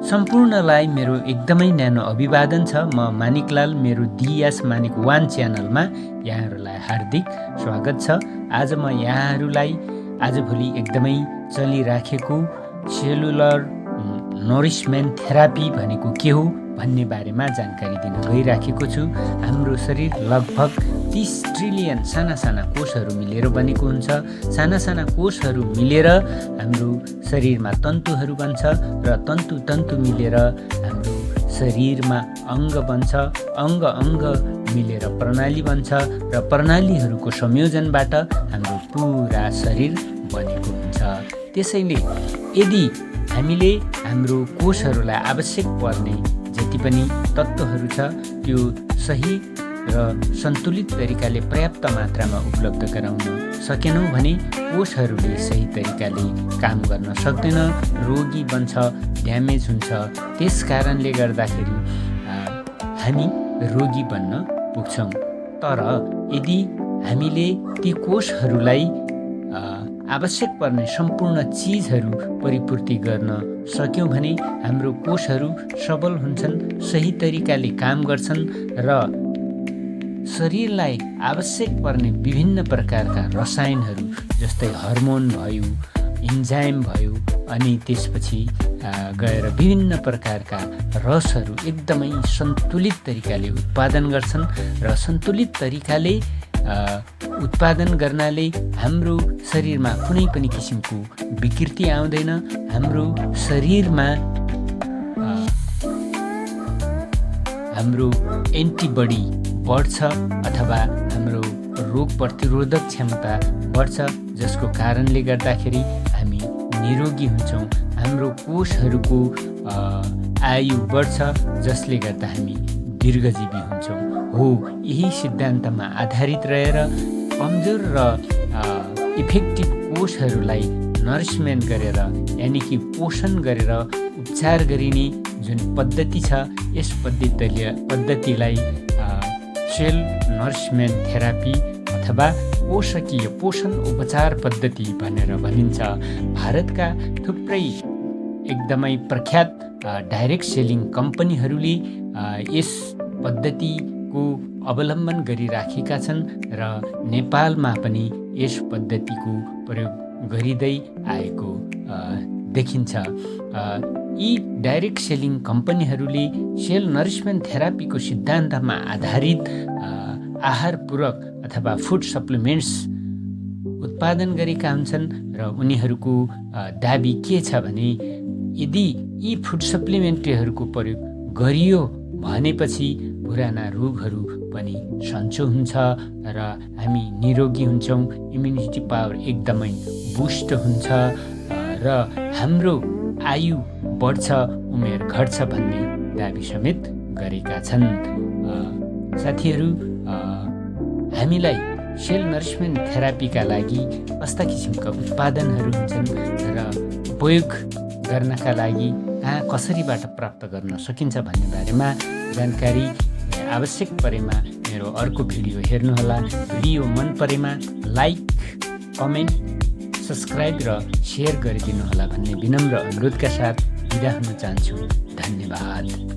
सम्पूर्णलाई मेरो एकदमै न्यानो अभिवादन छ। म मानिकलाल, मेरो दियास मानिक 1 च्यानलमा यहाँहरूलाई हार्दिक स्वागत छ। आज म यहाँहरूलाई आजभोलि एकदमै चलिराखेको सेलुलर नरिसमेन्ट थेरापी भनेको के हो भन्ने बारेमा जानकारी दिन गइराखेको छु। हाम्रो शरीर लगभग 30 ट्रिलियन साना कोषहरू मिलेर बनेको हुन्छ। साना कोषहरू मिलेर हाम्रो शरीरमा तन्तुहरू बन्छ र तन्तु मिलेर हाम्रो शरीरमा अङ्ग बन्छ। अङ्ग मिलेर प्रणाली बन्छ र प्रणालीहरूको संयोजनबाट हाम्रो पुरा शरीर बनेको हुन्छ। त्यसैले यदि हामीले हाम्रो कोषहरूलाई आवश्यक पर्ने जति पनि तत्त्वहरू छ त्यो सही र सन्तुलित तरिकाले पर्याप्त मात्रामा उपलब्ध गराउन सकेनौँ भने कोषहरूले सही तरिकाले काम गर्न सक्दैन, रोगी बन्छ, ड्यामेज हुन्छ। त्यस कारणले गर्दाखेरि हामी रोगी बन्न पुग्छौँ। तर यदि हामीले ती कोषहरूलाई आवश्यक पर्ने सम्पूर्ण चिजहरू परिपूर्ति गर्न सक्यौँ भने हाम्रो कोषहरू सबल हुन्छन्, सही तरिकाले काम गर्छन् र शरीरलाई आवश्यक पर्ने विभिन्न प्रकारका रसायनहरू जस्तै हर्मोन भयो, इन्जाइम भयो, अनि त्यसपछि गएर विभिन्न प्रकारका रसहरू एकदमै सन्तुलित तरिकाले उत्पादन गर्छन् र सन्तुलित तरिकाले उत्पादन गर्नाले हाम्रो शरीरमा कुनै पनि किसिमको विकृति आउँदैन। हाम्रो शरीरमा हाम्रो एन्टिबडी बढ्छ अथवा हाम्रो रोग प्रतिरोधक क्षमता बढ्छ, जसको कारणले गर्दाखेरि हामी निरोगी हुन्छौँ। हाम्रो कोषहरूको आयु बढ्छ, जसले गर्दा हामी दीर्घजीवी हुन्छौँ। हो, यही सिद्धान्तमा आधारित रहेर कमजोर र इफेक्टिभ कोषहरूलाई नरिसमेन्ट गरेर यानि कि पोषण गरेर उपचार गरिने जुन पद्धति छ, यस पद्धतिलाई सेल नरिसमेन्ट थेरापी अथवा पोषकीय पोषण उपचार पद्धति भनेर भनिन्छ। भारतका थुप्रै एकदमै प्रख्यात डाइरेक्ट सेलिङ कम्पनीहरूले यस पद्धतिको अवलम्बन गरिराखेका छन् र नेपालमा पनि यस पद्धतिको प्रयोग गरिँदै आएको देखिन्छ। यी डाइरेक्ट सेलिङ कम्पनीहरूले सेल नरिसमेन्ट थेरापीको सिद्धान्तमा आधारित आहार पूरक अथवा फुड सप्लिमेन्ट्स उत्पादन गरेका हुन्छन् र उनीहरूको दाबी के छ भने यदि यी फुड सप्लिमेन्टहरूको प्रयोग गरियो भनेपछि पुराना रोगहरू पनि सन्चो हुन्छ र हामी निरोगी हुन्छौँ, इम्युनिटी पावर एकदमै बुस्ट हुन्छ र हाम्रो आयु बढ्छ, उमेर घट्छ भन्ने दाबी समेत गरेका छन्। साथीहरू, हामीलाई सेल नरिसमेन्ट थेरापीका लागि कस्ता किसिमका उत्पादनहरू हुन्छन् र उपयोग गर्नका लागि कहाँ कसरीबाट प्राप्त गर्न सकिन्छ भन्ने बारेमा जानकारी आवश्यक परेमा मेरो अर्को भिडियो हेर्नुहोला। भिडियो मन परेमा लाइक, कमेन्ट, सब्सक्राइब र सेयर गरिदिनुहोला भन्ने विनम्र अनुरोधका साथ बिदा हुन चाहन्छु। धन्यवाद।